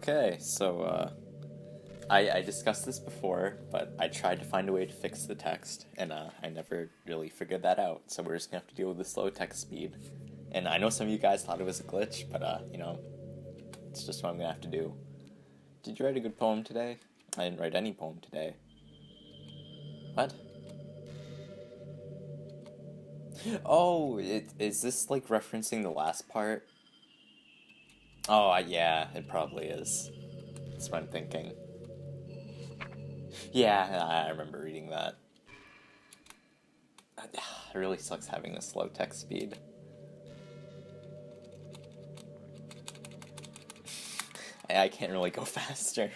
Okay, so I discussed this before, but I tried to find a way to fix the text, and I never really figured that out. So we're just gonna have to deal with the slow text speed. And I know some of you guys thought it was a glitch, but it's just what I'm gonna have to do. Did you write a good poem today? I didn't write any poem today. What? Oh, is this like referencing the last part? Oh, yeah, it probably is. That's what I'm thinking. Yeah, I remember reading that. It really sucks having this slow text speed. I can't really go faster.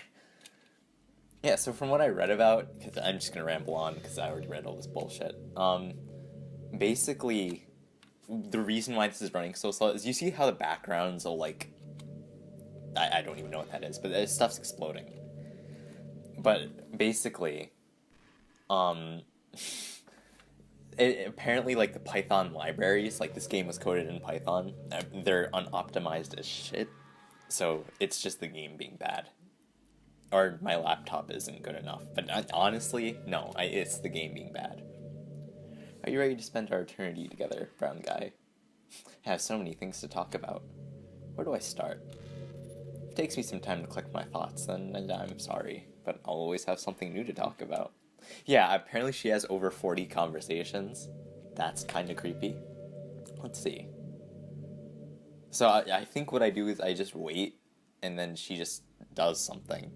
Yeah, so from what I read about, because I'm just gonna ramble on because I already read all this bullshit. Basically, the reason why this is running so slow is you see how the backgrounds will like, I don't even know what that is, but this stuff's exploding. But basically, apparently like the Python libraries, like this game was coded in Python, they're unoptimized as shit. So it's just the game being bad. Or my laptop isn't good enough. But honestly, no, it's the game being bad. Are you ready to spend our eternity together, brown guy? I have so many things to talk about. Where do I start? If it takes me some time to collect my thoughts, then I'm sorry, but I'll always have something new to talk about. Yeah, apparently she has over 40 conversations. That's kind of creepy. Let's see. So I think what I do is I just wait, and then she just does something.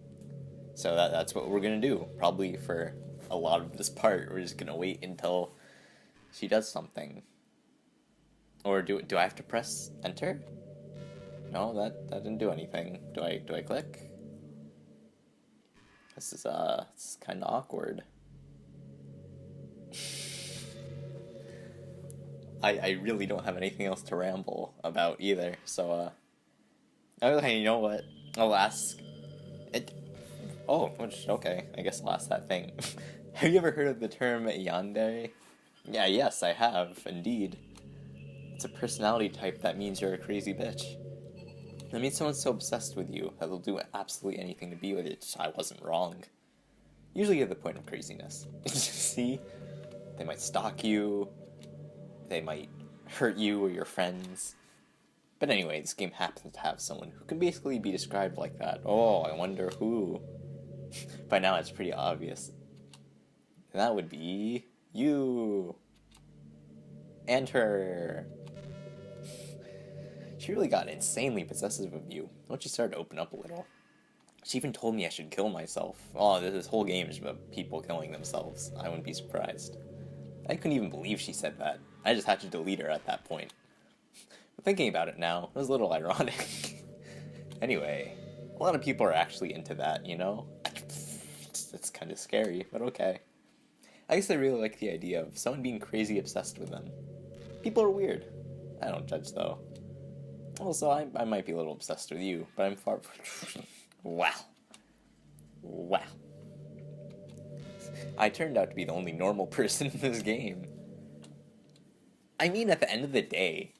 So that's what we're gonna do. Probably for a lot of this part, we're just gonna wait until she does something. Or do I have to press enter? No, that didn't do anything. Do I click? This is kind of awkward. I really don't have anything else to ramble about either. So okay, you know what? I'll ask it. Oh, okay. I guess I'll ask that thing. Have you ever heard of the term yandere? Yeah, yes, I have, indeed. It's a personality type that means you're a crazy bitch. That means someone's so obsessed with you that they'll do absolutely anything to be with you. I wasn't wrong. Usually at the point of craziness. See? They might stalk you. They might hurt you or your friends. But anyway, this game happens to have someone who can basically be described like that. Oh, I wonder who. By now it's pretty obvious. And that would be you. And her. She really got insanely possessive of you once she started to open up a little. She even told me I should kill myself. Oh, this whole game is about people killing themselves. I wouldn't be surprised. I couldn't even believe she said that. I just had to delete her at that point. But thinking about it now, it was a little ironic. Anyway, a lot of people are actually into that, you know? It's kind of scary, but okay. I guess I really like the idea of someone being crazy obsessed with them. People are weird. I don't judge, though. Also, I might be a little obsessed with you, but I'm far... Wow. Wow. I turned out to be the only normal person in this game. I mean, at the end of the day,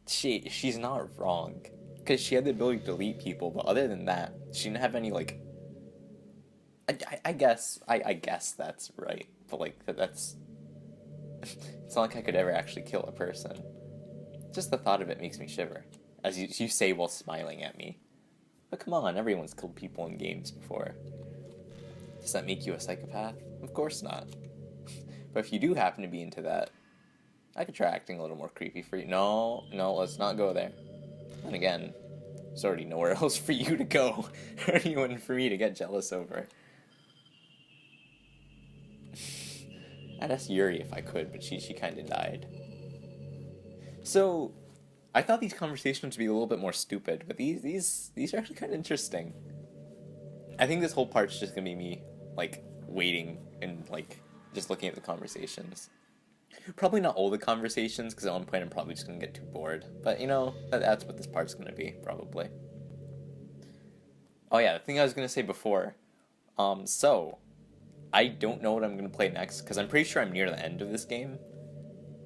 she's not wrong. Because she had the ability to delete people, but other than that, she didn't have any, like... I guess that's right. But, like, that's... It's not like I could ever actually kill a person. Just the thought of it makes me shiver. As you say while smiling at me. But come on, everyone's killed people in games before. Does that make you a psychopath? Of course not. But if you do happen to be into that, I could try acting a little more creepy for you. No, let's not go there. And again, there's already nowhere else for you to go. Or anyone for me to get jealous over. I'd ask Yuri if I could, but she kind of died. So, I thought these conversations would be a little bit more stupid, but these are actually kind of interesting. I think this whole part's just gonna be me, like, waiting and, like, just looking at the conversations. Probably not all the conversations, because at one point I'm probably just gonna get too bored. But, you know, that's what this part's gonna be, probably. Oh yeah, the thing I was gonna say before. So, I don't know what I'm gonna play next, because I'm pretty sure I'm near the end of this game.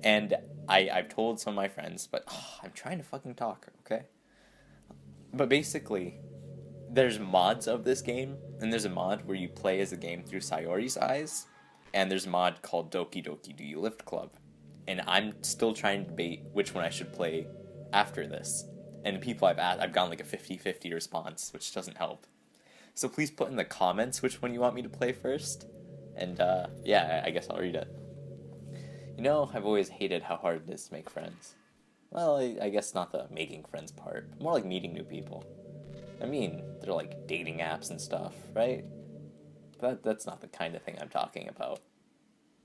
And I've told some of my friends, but I'm trying to fucking talk, okay? But basically, there's mods of this game, and there's a mod where you play as a game through Sayori's eyes, and there's a mod called Doki Doki Do You Lift Club, and I'm still trying to debate which one I should play after this. And the people I've asked, I've gotten like a 50-50 response, which doesn't help. So please put in the comments which one you want me to play first, and yeah, I guess I'll read it. You know, I've always hated how hard it is to make friends. Well, I guess not the making friends part, but more like meeting new people. I mean, they're like dating apps and stuff, right? But that's not the kind of thing I'm talking about.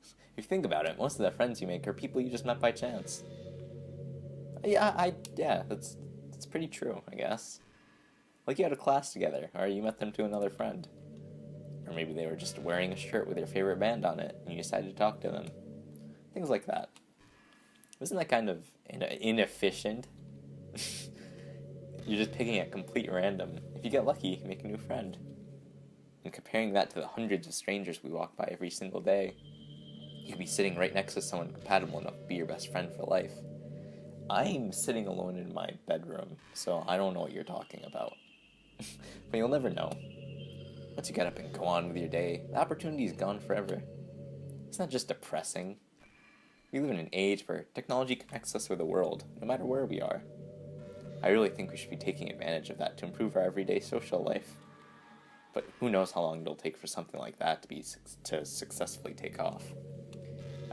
If you think about it, most of the friends you make are people you just met by chance. Yeah, that's pretty true, I guess. Like you had a class together, or you met them to another friend. Or maybe they were just wearing a shirt with your favorite band on it, and you decided to talk to them. Things like that. Isn't that kind of inefficient? You're just picking at complete random. If you get lucky, you can make a new friend. And comparing that to the hundreds of strangers we walk by every single day, you could be sitting right next to someone compatible enough to be your best friend for life. I'm sitting alone in my bedroom, so I don't know what you're talking about. But you'll never know. Once you get up and go on with your day, the opportunity is gone forever. It's not just depressing. We live in an age where technology connects us with the world, no matter where we are. I really think we should be taking advantage of that to improve our everyday social life. But who knows how long it'll take for something like that to successfully take off.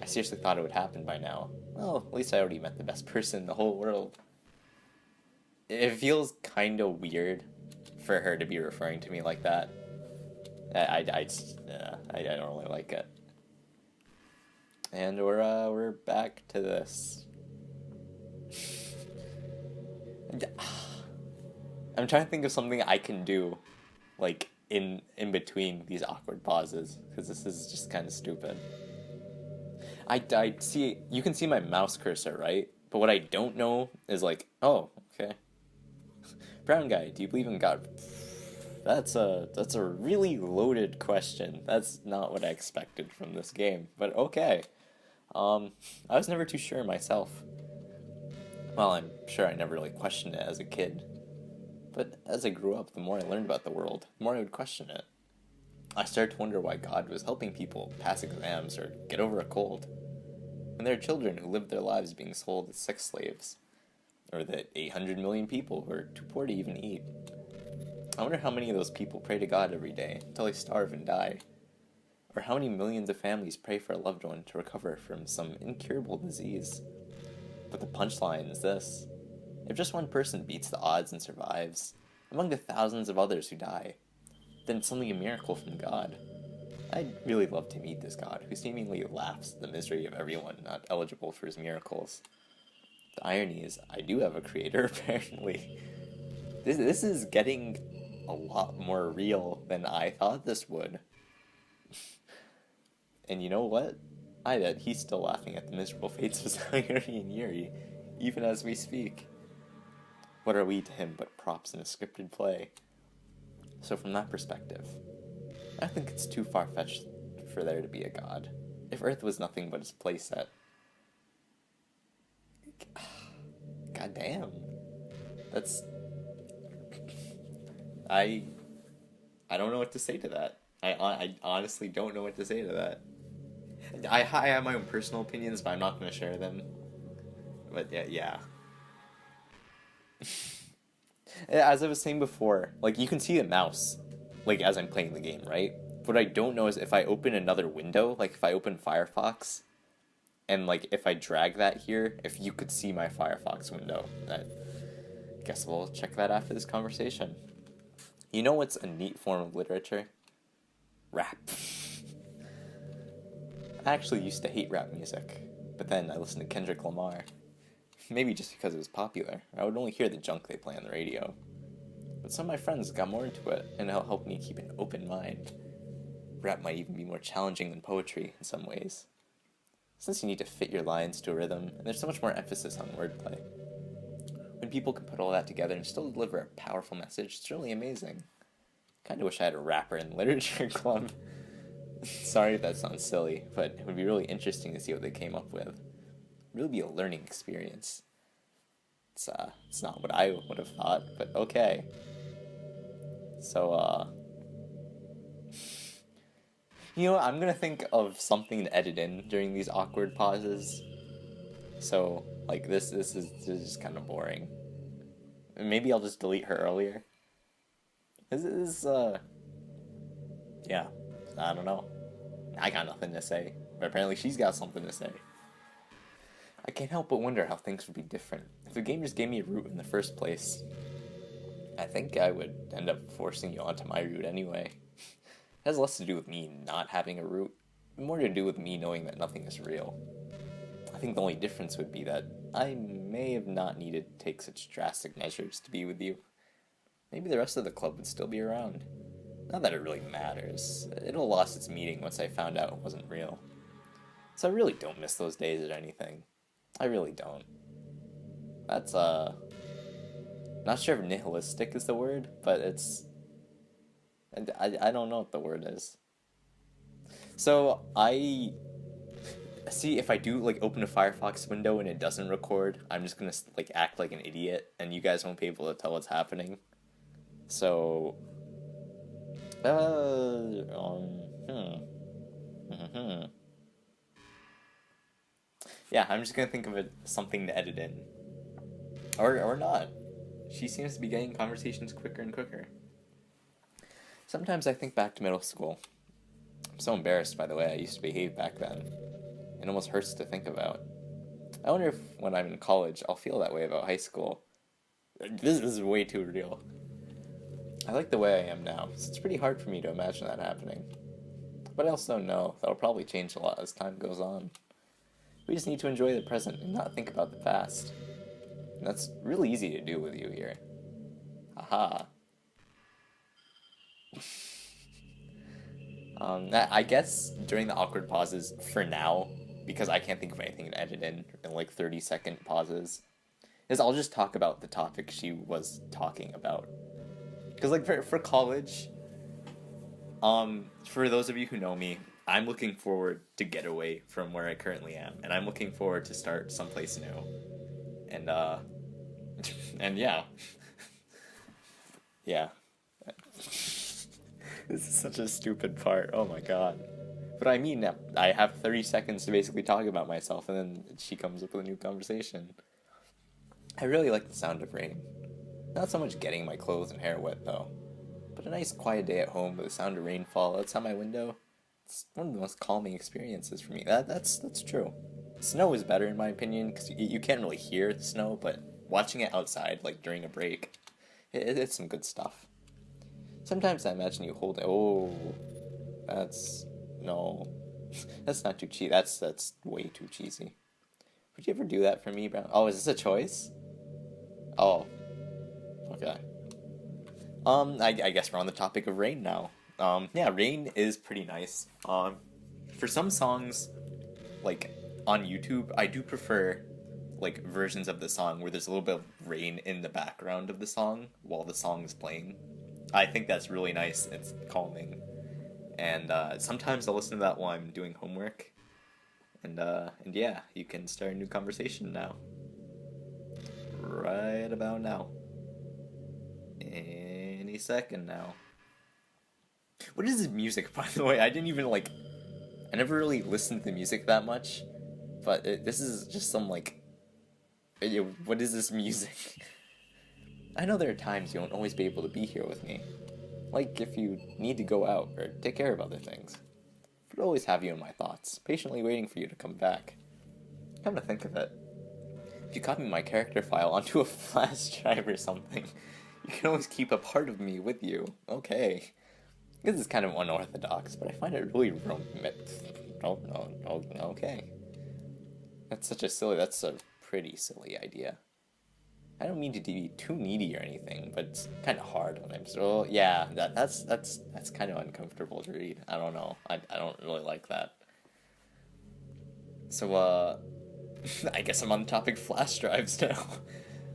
I seriously thought it would happen by now. Well, at least I already met the best person in the whole world. It feels kind of weird for her to be referring to me like that. I don't really like it. And we're back to this. I'm trying to think of something I can do, like in between these awkward pauses, because this is just kind of stupid. I see, you can see my mouse cursor, right? But what I don't know is like, oh, okay. Brown guy, do you believe in God? That's a really loaded question. That's not what I expected from this game, but okay. I was never too sure myself. Well, I'm sure I never really questioned it as a kid. But as I grew up, the more I learned about the world, the more I would question it. I started to wonder why God was helping people pass exams or get over a cold, when there are children who lived their lives being sold as sex slaves, or that 800 million people who are too poor to even eat. I wonder how many of those people pray to God every day until they starve and die, or how many millions of families pray for a loved one to recover from some incurable disease. But the punchline is this: if just one person beats the odds and survives, among the thousands of others who die, then it's only a miracle from God. I'd really love to meet this God who seemingly laughs at the misery of everyone not eligible for his miracles. The irony is, I do have a creator, apparently. This is getting a lot more real than I thought this would. And you know what? I bet he's still laughing at the miserable fates of Sayori and Yuri, even as we speak. What are we to him but props in a scripted play? So from that perspective, I think it's too far-fetched for there to be a god. If Earth was nothing but his playset. God damn. That's... I don't know what to say to that. I honestly don't know what to say to that. I have my own personal opinions, but I'm not going to share them. But yeah. As I was saying before, like, you can see the mouse, like, as I'm playing the game, right? What I don't know is if I open another window, like, if I open Firefox, and, like, if I drag that here, if you could see my Firefox window. I guess we'll check that after this conversation. You know what's a neat form of literature? Rap. I actually used to hate rap music, but then I listened to Kendrick Lamar. Maybe just because it was popular. I would only hear the junk they play on the radio. But some of my friends got more into it, and it'll help me keep an open mind. Rap might even be more challenging than poetry in some ways, since you need to fit your lines to a rhythm, and there's so much more emphasis on wordplay. When people can put all that together and still deliver a powerful message, it's really amazing. Kinda wish I had a rapper in the literature club. Sorry if that sounds silly, but it would be really interesting to see what they came up with. Really be a learning experience. It's not what I would have thought, but okay. So, you know what? I'm gonna think of something to edit in during these awkward pauses. So, like, this is just kind of boring. Maybe I'll just delete her earlier. This is, yeah, I don't know. I got nothing to say, but apparently she's got something to say. I can't help but wonder how things would be different if the game just gave me a route in the first place. I think I would end up forcing you onto my route anyway. It has less to do with me not having a route, more to do with me knowing that nothing is real. I think the only difference would be that I may have not needed to take such drastic measures to be with you. Maybe the rest of the club would still be around. Not that it really matters. It all lost its meaning once I found out it wasn't real. So I really don't miss those days or anything. I really don't. That's, not sure if nihilistic is the word, but it's... I don't know what the word is. So, see, if I do, like, open a Firefox window and it doesn't record, I'm just gonna, like, act like an idiot, and you guys won't be able to tell what's happening. So... Yeah, I'm just gonna think of it something to edit in. Or not. She seems to be getting conversations quicker and quicker. Sometimes I think back to middle school. I'm so embarrassed by the way I used to behave back then. It almost hurts to think about. I wonder if when I'm in college I'll feel that way about high school. This is way too real. I like the way I am now, so it's pretty hard for me to imagine that happening. But I also know that'll probably change a lot as time goes on. We just need to enjoy the present and not think about the past. And that's really easy to do with you here. Haha. I guess during the awkward pauses, for now, because I can't think of anything to edit in like 30-second pauses, is I'll just talk about the topic she was talking about. Because like for college, for those of you who know me, I'm looking forward to get away from where I currently am, and I'm looking forward to start someplace new. And and yeah. Yeah. This is such a stupid part. Oh my god. But I mean, I have 30 seconds to basically talk about myself, and then she comes up with a new conversation. I really like the sound of rain. Not so much getting my clothes and hair wet, though. But a nice quiet day at home with the sound of rainfall outside my window, it's one of the most calming experiences for me. That's true. Snow is better in my opinion, because you can't really hear the snow, but watching it outside, like during a break, it's some good stuff. Sometimes I imagine you hold it. Oh, no. That's not too cheesy. That's way too cheesy. Would you ever do that for me, Brown? Oh, is this a choice? Oh. Okay. I guess we're on the topic of rain now. Yeah, rain is pretty nice. For some songs, like, on YouTube, I do prefer, like, versions of the song where there's a little bit of rain in the background of the song while the song is playing. I think that's really nice. It's calming. And, sometimes I'll listen to that while I'm doing homework. And yeah, you can start a new conversation now. Right about now. Any second now. What is this music, by the way? I didn't even, like... I never really listened to the music that much. But this is just some, like... What is this music? I know there are times you won't always be able to be here with me. Like if you need to go out or take care of other things. But I'll always have you in my thoughts, patiently waiting for you to come back. Come to think of it, if you copy my character file onto a flash drive or something, you can always keep a part of me with you. Okay. This is kind of unorthodox, but I find it really okay. That's a pretty silly idea. I don't mean to be too needy or anything, but it's kind of hard when I'm so... Yeah, that's kind of uncomfortable to read. I don't know. I don't really like that. So, I guess I'm on the topic of flash drives now.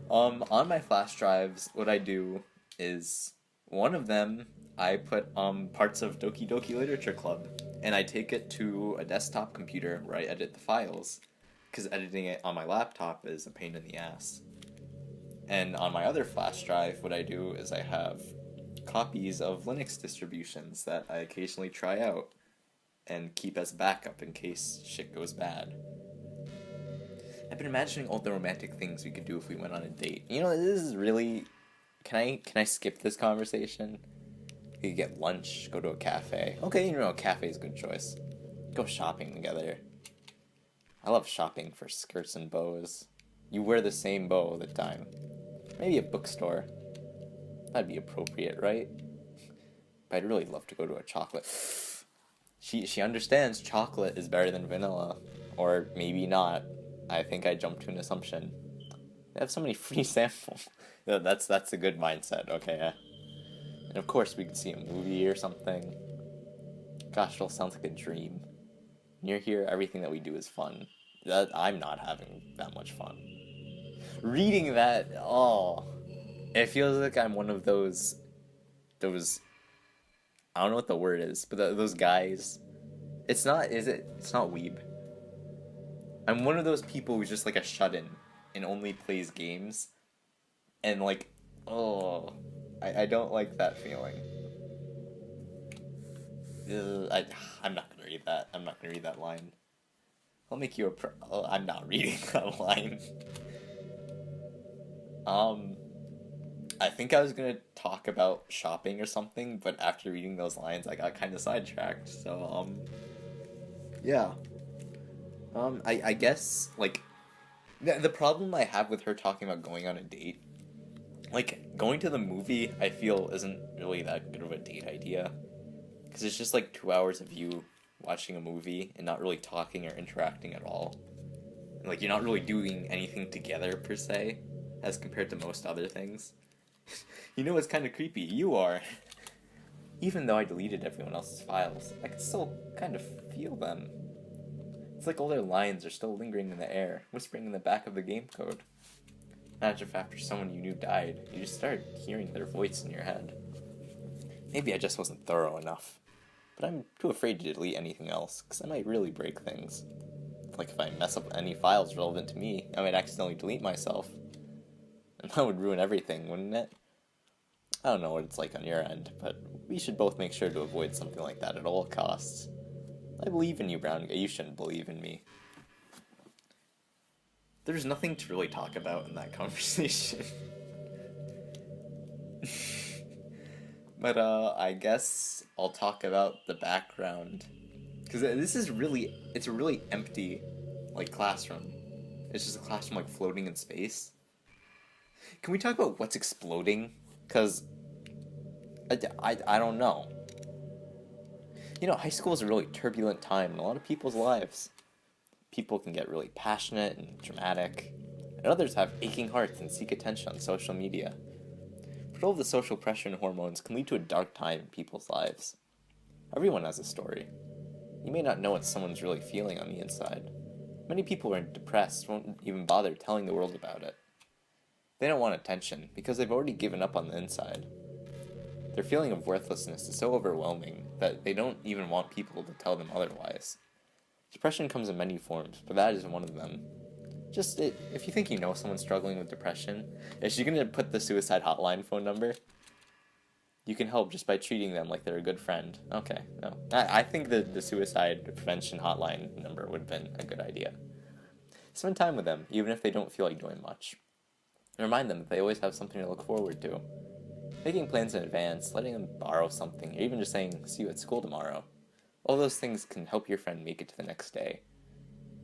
On my flash drives, what I do is, one of them, I put parts of Doki Doki Literature Club, and I take it to a desktop computer where I edit the files, because editing it on my laptop is a pain in the ass. And on my other flash drive, what I do is I have copies of Linux distributions that I occasionally try out and keep as backup in case shit goes bad. I've been imagining all the romantic things we could do if we went on a date. You know, this is really... Can I skip this conversation? We could get lunch, go to a cafe. Okay, you know, a cafe is a good choice. Go shopping together. I love shopping for skirts and bows. You wear the same bow all the time. Maybe a bookstore. That'd be appropriate, right? But I'd really love to go to a chocolate... She understands chocolate is better than vanilla. Or maybe not. I think I jumped to an assumption. They have so many free samples. That's a good mindset, okay? And of course we could see a movie or something. Gosh, it all sounds like a dream. Near here, everything that we do is fun. I'm not having that much fun. Reading that, it feels like I'm one of those, I don't know what the word is, but those guys. It's not weeb. I'm one of those people who's just like a shut-in and only plays games. And like, I don't like that feeling. I'm not gonna read that. I'm not gonna read that line. I'll make you I'm not reading that line. I think I was gonna talk about shopping or something, but after reading those lines, I got kind of sidetracked. So, yeah. I guess, like, the problem I have with her talking about going on a date, like, going to the movie, I feel isn't really that good of a date idea. Because it's just like 2 hours of you watching a movie and not really talking or interacting at all. And, like, you're not really doing anything together, per se, as compared to most other things. You know what's kind of creepy? You are. Even though I deleted everyone else's files, I can still kind of feel them. It's like all their lines are still lingering in the air, whispering in the back of the game code. Imagine if after someone you knew died, you just started hearing their voice in your head. Maybe I just wasn't thorough enough. But I'm too afraid to delete anything else, because I might really break things. Like if I mess up any files relevant to me, I might accidentally delete myself. And that would ruin everything, wouldn't it? I don't know what it's like on your end, but we should both make sure to avoid something like that at all costs. I believe in you, Brown. You shouldn't believe in me. There's nothing to really talk about in that conversation. But, I guess I'll talk about the background. Because it's a really empty, like, classroom. It's just a classroom, like, floating in space. Can we talk about what's exploding? Because I don't know. You know, high school is a really turbulent time in a lot of people's lives. People can get really passionate and dramatic, and others have aching hearts and seek attention on social media. But all of the social pressure and hormones can lead to a dark time in people's lives. Everyone has a story. You may not know what someone's really feeling on the inside. Many people who are depressed won't even bother telling the world about it. They don't want attention because they've already given up on the inside. Their feeling of worthlessness is so overwhelming that they don't even want people to tell them otherwise. Depression comes in many forms, but that is one of them. If you think you know someone struggling with depression, is she going to put the suicide hotline phone number? You can help just by treating them like they're a good friend. Okay, no. I think the suicide prevention hotline number would have been a good idea. Spend time with them, even if they don't feel like doing much. And remind them that they always have something to look forward to. Making plans in advance, letting them borrow something, or even just saying, see you at school tomorrow. All those things can help your friend make it to the next day.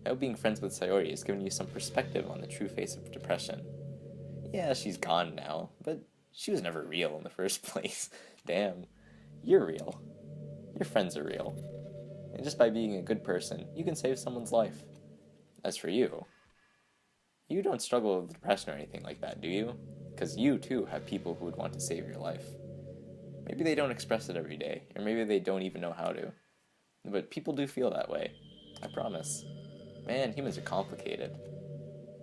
I hope being friends with Sayori has given you some perspective on the true face of depression. Yeah, she's gone now, but she was never real in the first place. Damn, you're real. Your friends are real. And just by being a good person, you can save someone's life. As for you, you don't struggle with depression or anything like that, do you? Because you, too, have people who would want to save your life. Maybe they don't express it every day, or maybe they don't even know how to. But people do feel that way. I promise. Man, humans are complicated.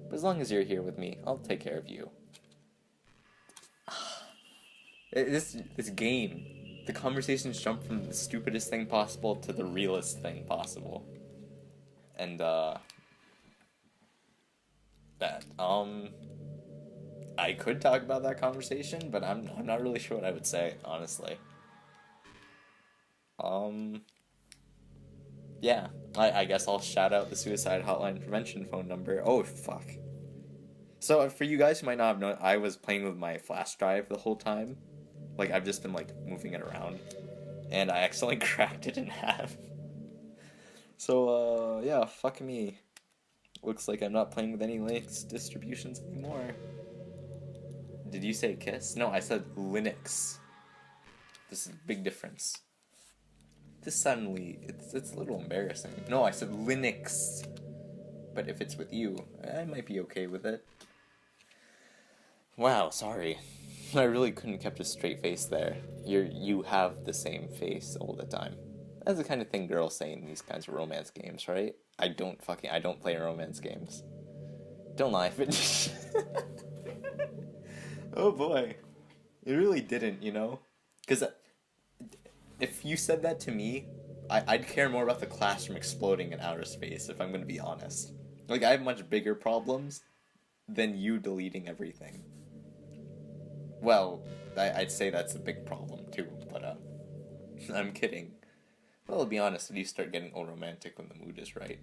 But as long as you're here with me, I'll take care of you. This game, the conversations jump from the stupidest thing possible to the realest thing possible. And, I could talk about that conversation, but I'm not really sure what I would say, honestly. Yeah, I guess I'll shout out the suicide hotline prevention phone number. Oh, fuck. So, for you guys who might not have known, I was playing with my flash drive the whole time. Like, I've just been, like, moving it around. And I accidentally cracked it in half. So, yeah, fuck me. Looks like I'm not playing with any Linux distributions anymore. Did you say Kiss? No, I said Linux. This is a big difference. This suddenly, it's a little embarrassing. No, I said Linux. But if it's with you, I might be okay with it. Wow, sorry. I really couldn't kept a straight face there. You have the same face all the time. That's the kind of thing girls say in these kinds of romance games, right? I don't play romance games. Don't lie if it... Oh boy. It really didn't, you know? Because if you said that to me, I'd care more about the classroom exploding in outer space, if I'm going to be honest. Like, I have much bigger problems than you deleting everything. Well, I'd say that's a big problem, too, but, I'm kidding. Well, to be honest, if you start getting all romantic when the mood is right.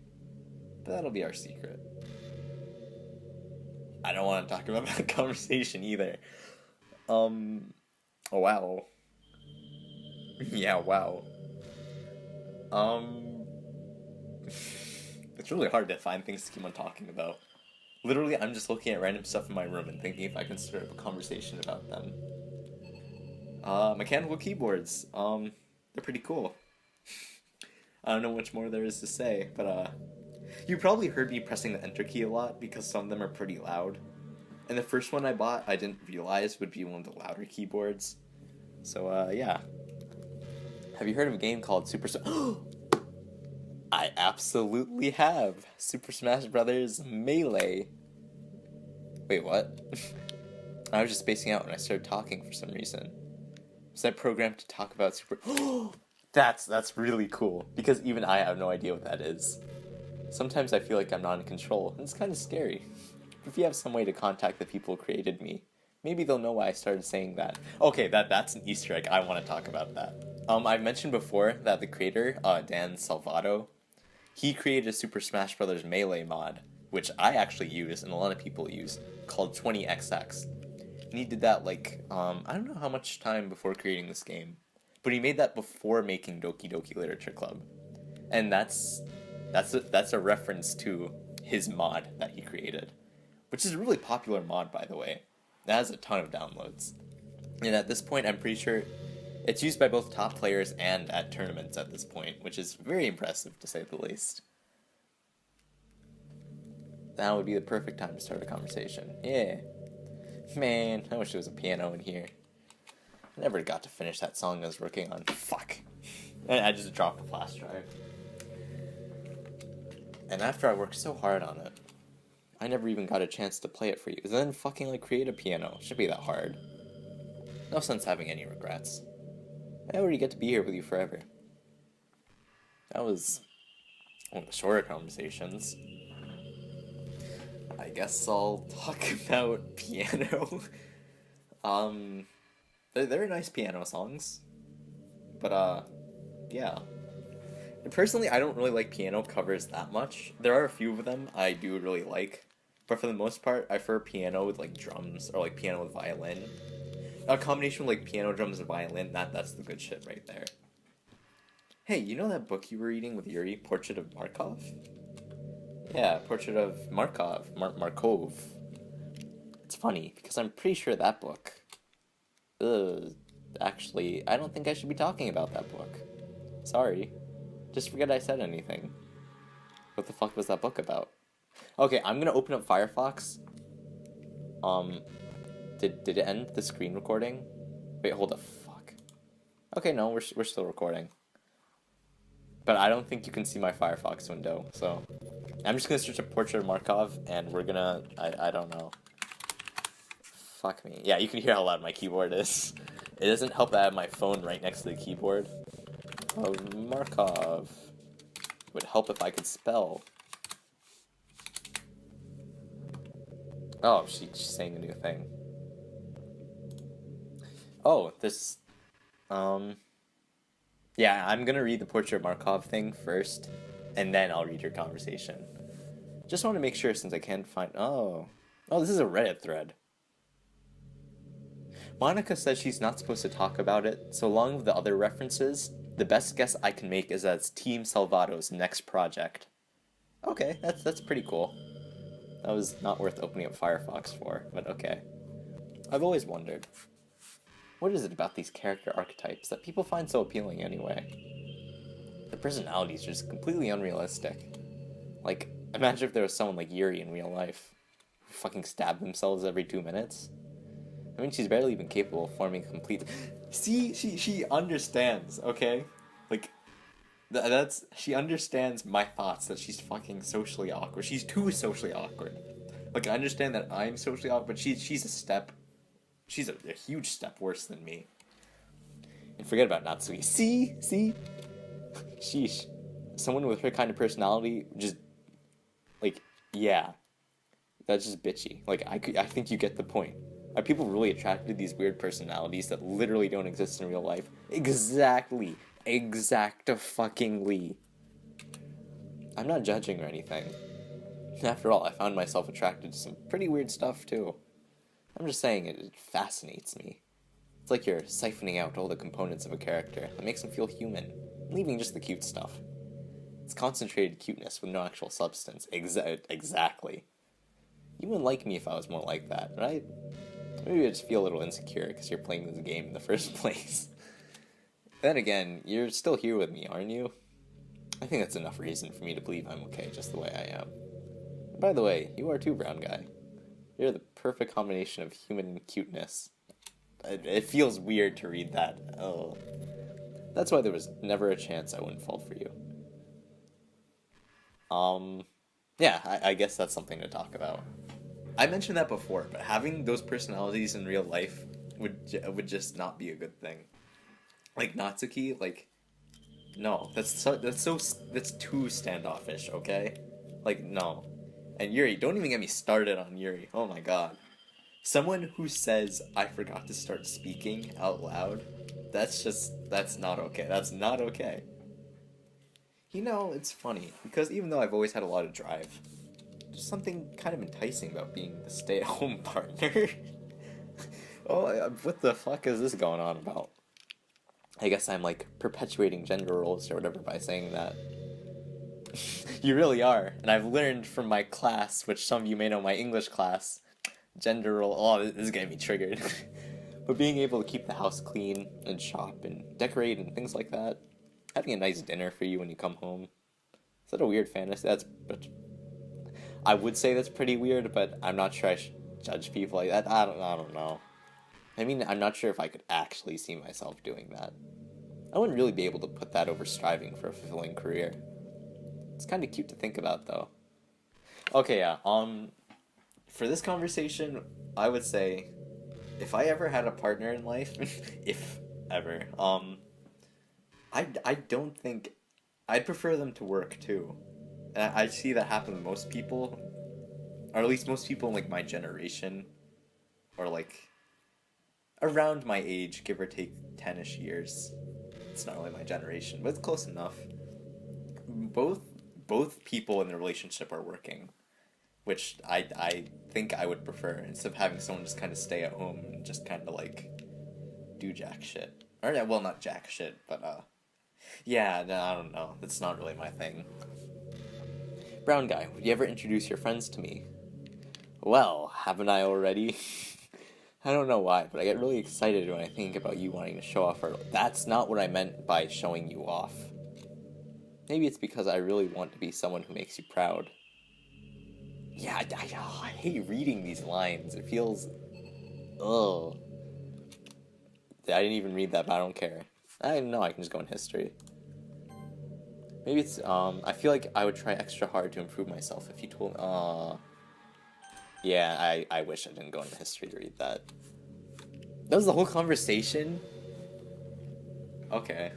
But that'll be our secret. I don't want to talk about that conversation either. Oh, wow. Yeah, wow. It's really hard to find things to keep on talking about. Literally, I'm just looking at random stuff in my room and thinking if I can start up a conversation about them. Mechanical keyboards. They're pretty cool. I don't know much more there is to say, but, you probably heard me pressing the enter key a lot because some of them are pretty loud. And the first one I bought, I didn't realize would be one of the louder keyboards. So, yeah. Have you heard of a game called Super I absolutely have. Super Smash Brothers Melee. Wait, what? I was just spacing out when I started talking for some reason. Was that programmed to talk about Super... That's really cool, because even I have no idea what that is. Sometimes I feel like I'm not in control, and it's kind of scary. If you have some way to contact the people who created me, maybe they'll know why I started saying that. Okay, that's an Easter egg. I want to talk about that. I've mentioned before that the creator, Dan Salvato, he created a Super Smash Bros. Melee mod, which I actually use and a lot of people use, called 20XX. And he did that, like, I don't know how much time before creating this game, but he made that before making Doki Doki Literature Club. And that's a reference to his mod that he created, which is a really popular mod, by the way. It has a ton of downloads. And at this point, I'm pretty sure it's used by both top players and at tournaments at this point, which is very impressive, to say the least. That would be the perfect time to start a conversation. Yeah. Man, I wish there was a piano in here. I never got to finish that song I was working on. Fuck. And I just dropped the flash drive. And after I worked so hard on it, I never even got a chance to play it for you. Then fucking, like, create a piano. It should be that hard. No sense having any regrets. I already get to be here with you forever. That was one of the shorter conversations. I guess I'll talk about piano. They're nice piano songs. But, yeah. Personally, I don't really like piano covers that much. There are a few of them I do really like. But for the most part, I prefer piano with, like, drums, or, like, piano with violin. A combination with, like, piano, drums, and violin, that's the good shit right there. Hey, you know that book you were reading with Yuri, Portrait of Markov? Yeah, Portrait of Markov. Markov. It's funny, because I'm pretty sure that book... actually, I don't think I should be talking about that book. Sorry. Just forget I said anything. What the fuck was that book about? Okay, I'm gonna open up Firefox. Did it end the screen recording? Wait, hold the fuck. Okay, no, we're still recording. But I don't think you can see my Firefox window, so... I'm just gonna search a Portrait of Markov, and we're gonna... I don't know. Fuck me. Yeah, you can hear how loud my keyboard is. It doesn't help that I have my phone right next to the keyboard. Of Markov. It would help if I could spell. Oh, she's saying a new thing. Oh, this, um, yeah, I'm gonna read the Portrait of Markov thing first, and then I'll read your conversation. Just want to make sure since I can't find. Oh, this is a Reddit thread. Monika says she's not supposed to talk about it, so along with the other references, the best guess I can make is that it's Team Salvato's next project. Okay, that's pretty cool. That was not worth opening up Firefox for, but okay. I've always wondered, what is it about these character archetypes that people find so appealing anyway? The personalities are just completely unrealistic. Like, imagine if there was someone like Yuri in real life, who fucking stabbed themselves every 2 minutes. I mean, she's barely even capable of forming a complete... See, she understands, okay? Like, she understands my thoughts that she's fucking socially awkward. She's too socially awkward. Like, I understand that I'm socially awkward, but she's a huge step worse than me. And forget about Natsuki. See? Sheesh. Someone with her kind of personality, just, like, yeah. That's just bitchy. Like, I think you get the point. Are people really attracted to these weird personalities that literally don't exist in real life? Exactly. Exacta-fucking-ly. I'm not judging or anything. After all, I found myself attracted to some pretty weird stuff, too. I'm just saying it fascinates me. It's like you're siphoning out all the components of a character that makes them feel human, leaving just the cute stuff. It's concentrated cuteness with no actual substance. Exactly. You wouldn't like me if I was more like that, right? Maybe I just feel a little insecure because you're playing this game in the first place. Then again, you're still here with me, aren't you? I think that's enough reason for me to believe I'm okay just the way I am. By the way, you are too, brown guy. You're the perfect combination of human cuteness. It feels weird to read that. Oh. That's why there was never a chance I wouldn't fall for you. Yeah, I guess that's something to talk about. I mentioned that before, but having those personalities in real life would just not be a good thing. Like Natsuki, like, no, that's too standoffish, okay? Like, no. And Yuri, don't even get me started on Yuri. Oh my god. Someone who says, I forgot to start speaking out loud, that's not okay. That's not okay. You know, it's funny, because even though I've always had a lot of drive, there's something kind of enticing about being the stay-at-home partner. Oh, what the fuck is this going on about? I guess I'm, like, perpetuating gender roles or whatever by saying that. You really are. And I've learned from my class, which some of you may know, my English class, gender role, oh, this is getting me triggered. But being able to keep the house clean and shop and decorate and things like that. Having a nice dinner for you when you come home. Is that a weird fantasy? I would say that's pretty weird, but I'm not sure I should judge people like that. I don't know. I mean, I'm not sure if I could actually see myself doing that. I wouldn't really be able to put that over striving for a fulfilling career. It's kind of cute to think about, though. Okay, yeah, for this conversation, I would say, if I ever had a partner in life, if ever, I don't think, I'd prefer them to work, too. And I see that happen with most people, or at least most people in, like, my generation, or, like, around my age, give or take 10-ish years. It's not really my generation, but it's close enough. Both people in the relationship are working, which I think I would prefer, instead of having someone just kind of stay at home and just kind of, like, do jack shit. Or, well, not jack shit, but, yeah, no, I don't know. That's not really my thing. Brown guy, would you ever introduce your friends to me? Well, haven't I already? I don't know why, but I get really excited when I think about you wanting to show off. That's not what I meant by showing you off. Maybe it's because I really want to be someone who makes you proud. Yeah, I hate reading these lines. It feels... Ugh. I didn't even read that, but I don't care. I know I can just go in history. Maybe it's, I feel like I would try extra hard to improve myself if you told me, yeah, I wish I didn't go into history to read that. That was the whole conversation? Okay,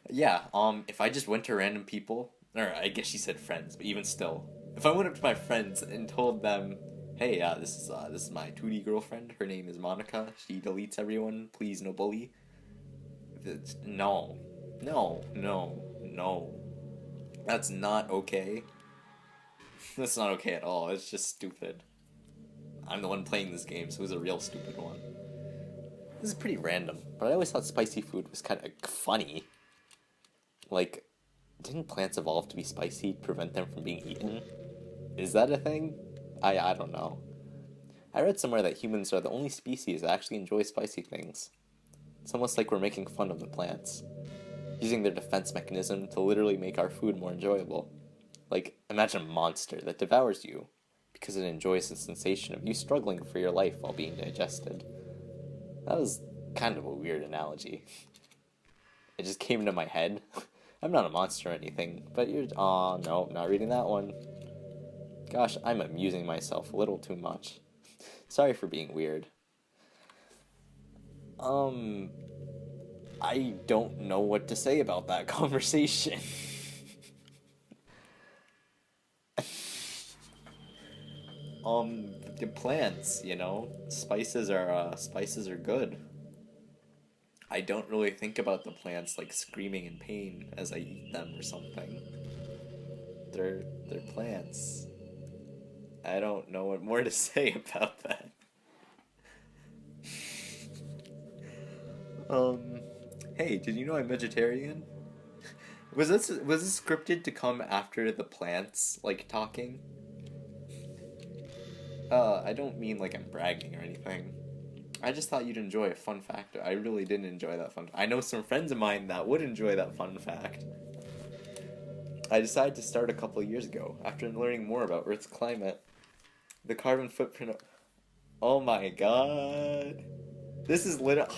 yeah, if I just went to random people, or I guess she said friends, but even still, if I went up to my friends and told them, Hey, this is my 2D girlfriend. Her name is Monika. She deletes everyone. Please, no bully. No, no, no, no. That's not okay. That's not okay at all. It's just stupid. I'm the one playing this game, so who's a real stupid one? This is pretty random, but I always thought spicy food was kind of funny. Like, didn't plants evolve to be spicy to prevent them from being eaten? Is that a thing? I don't know. I read somewhere that humans are the only species that actually enjoy spicy things. It's almost like we're making fun of the plants, using their defense mechanism to literally make our food more enjoyable. Like, imagine a monster that devours you because it enjoys the sensation of you struggling for your life while being digested. That was kind of a weird analogy. It just came into my head. I'm not a monster or anything, but you're... Aw, no, not reading that one. Gosh, I'm amusing myself a little too much. Sorry for being weird. I don't know what to say about that conversation. The plants, you know, spices are good. I don't really think about the plants like screaming in pain as I eat them or something. They're plants. I don't know what more to say about that. Hey, did you know I'm vegetarian? Was this scripted to come after the plants like talking? I don't mean like I'm bragging or anything. I just thought you'd enjoy a fun fact. I really didn't enjoy that fun. I know some friends of mine that would enjoy that fun fact. I decided to start a couple of years ago after learning more about Earth's climate. The carbon footprint of... Oh my god. This is literally...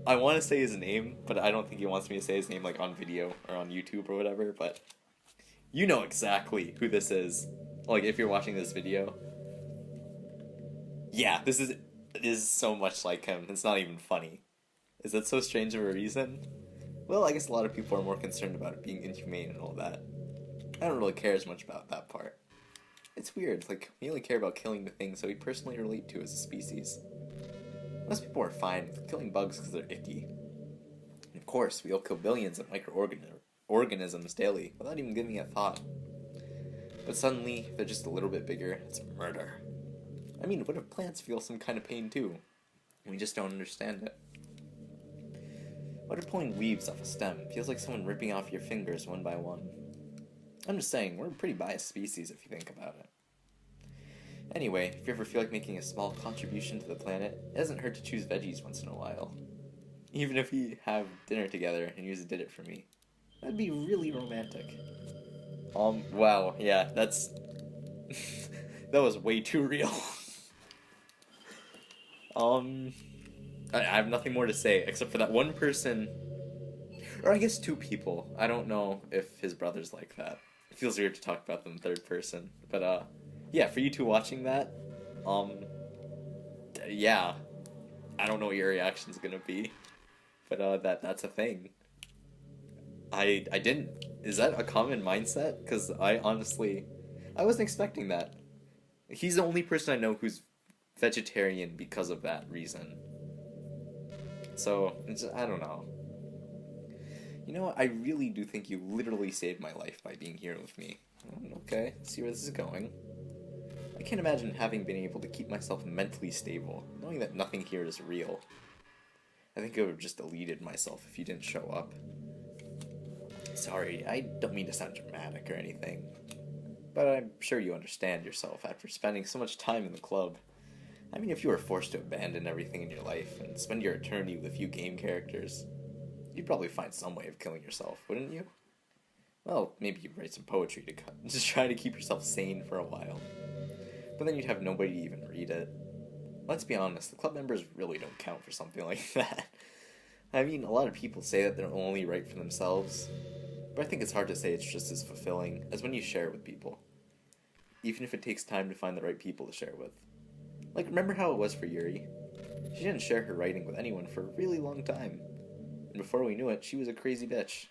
I want to say his name, but I don't think he wants me to say his name like on video or on YouTube or whatever, but you know exactly who this is. Like if you're watching this video. Yeah, this is so much like him. It's not even funny. Is that so strange of a reason? Well, I guess a lot of people are more concerned about it being inhumane and all that. I don't really care as much about that part. It's weird, like, we only care about killing the things that we personally relate to as a species. Most people are fine with killing bugs because they're icky. And of course, we all kill billions of microorganisms daily without even giving it a thought. But suddenly, if they're just a little bit bigger, it's murder. I mean, what if plants feel some kind of pain too? We just don't understand it. What if pulling leaves off a stem feels like someone ripping off your fingers one by one? I'm just saying, we're a pretty biased species if you think about it. Anyway, if you ever feel like making a small contribution to the planet, it doesn't hurt to choose veggies once in a while. Even if we have dinner together and you just did it for me. That'd be really romantic. Wow, yeah, that's... that was way too real. I have nothing more to say except for that one person, or I guess two people. I don't know if his brother's like that. It feels weird to talk about them in third person, but yeah, for you two watching that, yeah, I don't know what your reaction's gonna be, but that's a thing. I didn't. Is that a common mindset? Because I honestly, I wasn't expecting that. He's the only person I know who's vegetarian because of that reason. So, I don't know. You know what? I really do think you literally saved my life by being here with me. Okay, let's see where this is going. I can't imagine having been able to keep myself mentally stable, knowing that nothing here is real. I think I would have just deleted myself if you didn't show up. Sorry, I don't mean to sound dramatic or anything, but I'm sure you understand yourself after spending so much time in the club. I mean, if you were forced to abandon everything in your life and spend your eternity with a few game characters, you'd probably find some way of killing yourself, wouldn't you? Well, maybe you'd write some poetry to just try to keep yourself sane for a while. But then you'd have nobody to even read it. Let's be honest, the club members really don't count for something like that. I mean, a lot of people say that they're only right for themselves, but I think it's hard to say it's just as fulfilling as when you share it with people. Even if it takes time to find the right people to share with. Like, remember how it was for Yuri? She didn't share her writing with anyone for a really long time. And before we knew it, she was a crazy bitch.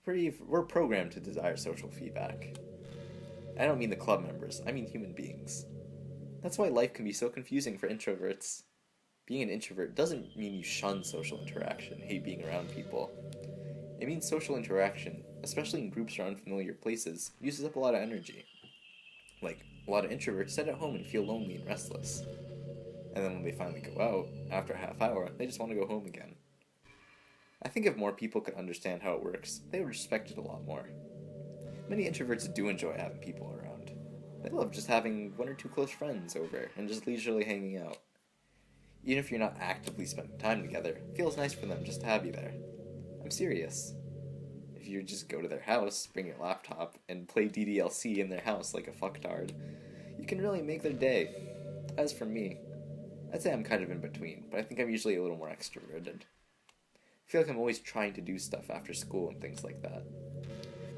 We're programmed to desire social feedback. I don't mean the club members, I mean human beings. That's why life can be so confusing for introverts. Being an introvert doesn't mean you shun social interaction, hate being around people. It means social interaction, especially in groups or unfamiliar places, uses up a lot of energy. Like, a lot of introverts sit at home and feel lonely and restless. And then when they finally go out, after a half hour, they just want to go home again. I think if more people could understand how it works, they would respect it a lot more. Many introverts do enjoy having people around. They love just having one or two close friends over and just leisurely hanging out. Even if you're not actively spending time together, it feels nice for them just to have you there. I'm serious. If you just go to their house, bring your laptop, and play DDLC in their house like a fucktard, you can really make their day. As for me, I'd say I'm kind of in between, but I think I'm usually a little more extroverted. I feel like I'm always trying to do stuff after school and things like that.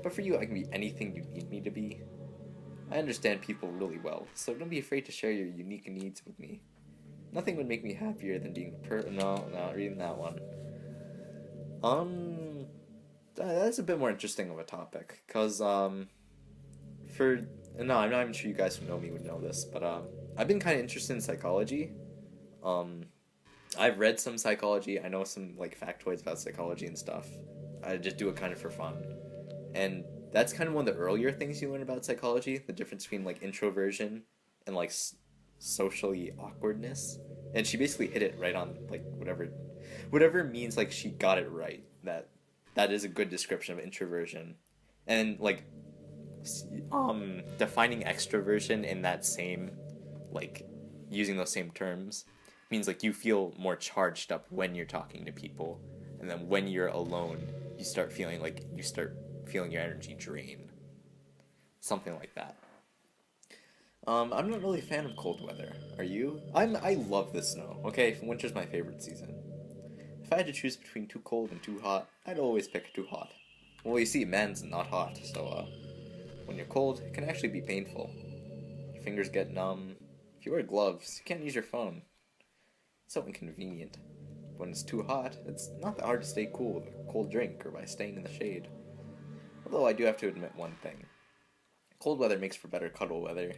But for you, I can be anything you need me to be. I understand people really well, so don't be afraid to share your unique needs with me. Nothing would make me happier than being no, not reading that one. That's a bit more interesting of a topic, cause I'm not even sure you guys who know me would know this, but I've been kind of interested in psychology. I've read some psychology. I know some like factoids about psychology and stuff. I just do it kind of for fun, and that's kind of one of the earlier things you learn about psychology. The difference between like introversion and like socially awkwardness. And she basically hit it right on like whatever means like she got it right. That is a good description of introversion, and like defining extroversion in that same like using those same terms means like you feel more charged up when you're talking to people, and then when you're alone you start feeling your energy drain, something like that. I'm not really a fan of cold weather. Are you? I love the snow. Okay, winter's my favorite season. If I had to choose between too cold and too hot, I'd always pick too hot. Well, you see, man's not hot, so when you're cold, it can actually be painful. Your fingers get numb. If you wear gloves, you can't use your phone. It's so inconvenient. When it's too hot, it's not that hard to stay cool with a cold drink or by staying in the shade. Although I do have to admit one thing. Cold weather makes for better cuddle weather.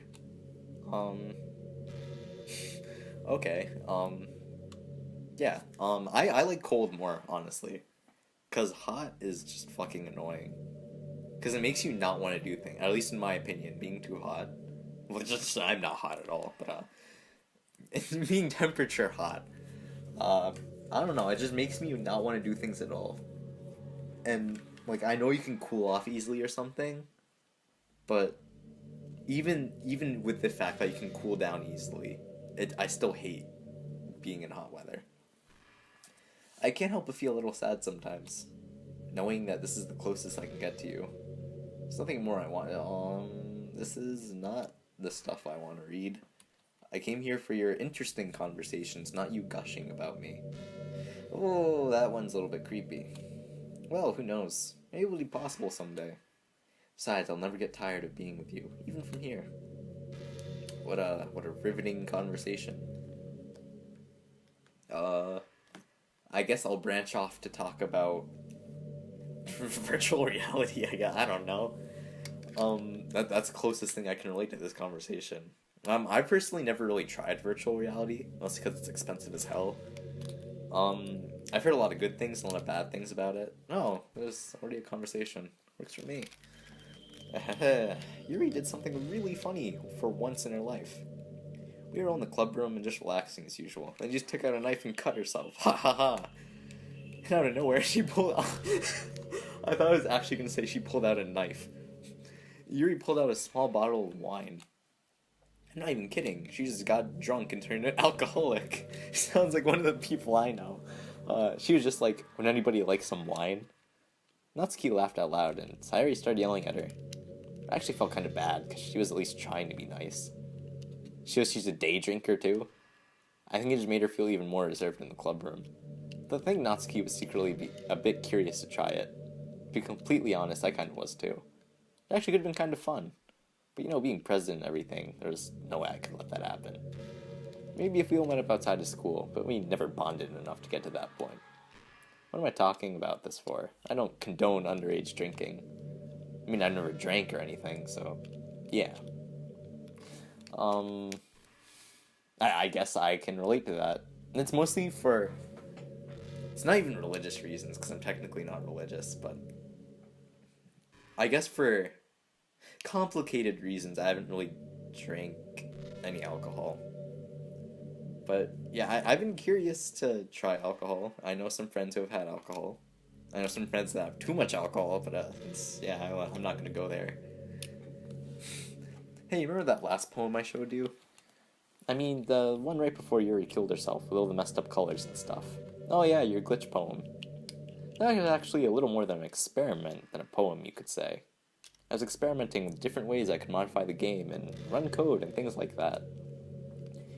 Okay, yeah, I like cold more, honestly. Because hot is just fucking annoying. Because it makes you not want to do things, at least in my opinion, being too hot. Well, just, I'm not hot at all, but, being temperature hot, I don't know, it just makes me not want to do things at all. And, like, I know you can cool off easily or something, but even with the fact that you can cool down easily, I still hate being in hot weather. I can't help but feel a little sad sometimes, knowing that this is the closest I can get to you. There's nothing more I want. This is not the stuff I want to read. I came here for your interesting conversations, not you gushing about me. Oh, that one's a little bit creepy. Well, who knows? Maybe it'll be possible someday. Besides, I'll never get tired of being with you, even from here. What a riveting conversation. I guess I'll branch off to talk about virtual reality, I guess. I don't know. That's the closest thing I can relate to this conversation. I personally never really tried virtual reality, mostly because it's expensive as hell. I've heard a lot of good things and a lot of bad things about it. No, there's already a conversation. Works for me. Yuri did something really funny for once in her life. We were all in the club room and just relaxing as usual. Then she just took out a knife and cut herself. Ha ha ha. And out of nowhere, she pulled out... I thought I was actually going to say she pulled out a knife. Yuri pulled out a small bottle of wine. I'm not even kidding. She just got drunk and turned an alcoholic. Sounds like one of the people I know. She was just like, when anybody likes some wine. Natsuki laughed out loud, and Sayori started yelling at her. I actually felt kind of bad, because she was at least trying to be nice. She's a day drinker, too. I think it just made her feel even more reserved in the club room. But I think Natsuki was secretly a bit curious to try it. To be completely honest, I kind of was, too. It actually could have been kind of fun. But, being president and everything, there was no way I could let that happen. Maybe if we all met up outside of school, but we never bonded enough to get to that point. What am I talking about this for? I don't condone underage drinking. I mean, I've never drank or anything, so... yeah. I guess I can relate to that. And it's mostly for, it's not even religious reasons, because I'm technically not religious, but I guess for complicated reasons, I haven't really drank any alcohol. But yeah, I've been curious to try alcohol. I know some friends who have had alcohol. I know some friends that have too much alcohol, but yeah, I'm not gonna go there. Hey, you remember that last poem I showed you? I mean, the one right before Yuri killed herself with all the messed up colors and stuff. Oh yeah, your glitch poem. That was actually a little more than an experiment than a poem, you could say. I was experimenting with different ways I could modify the game and run code and things like that.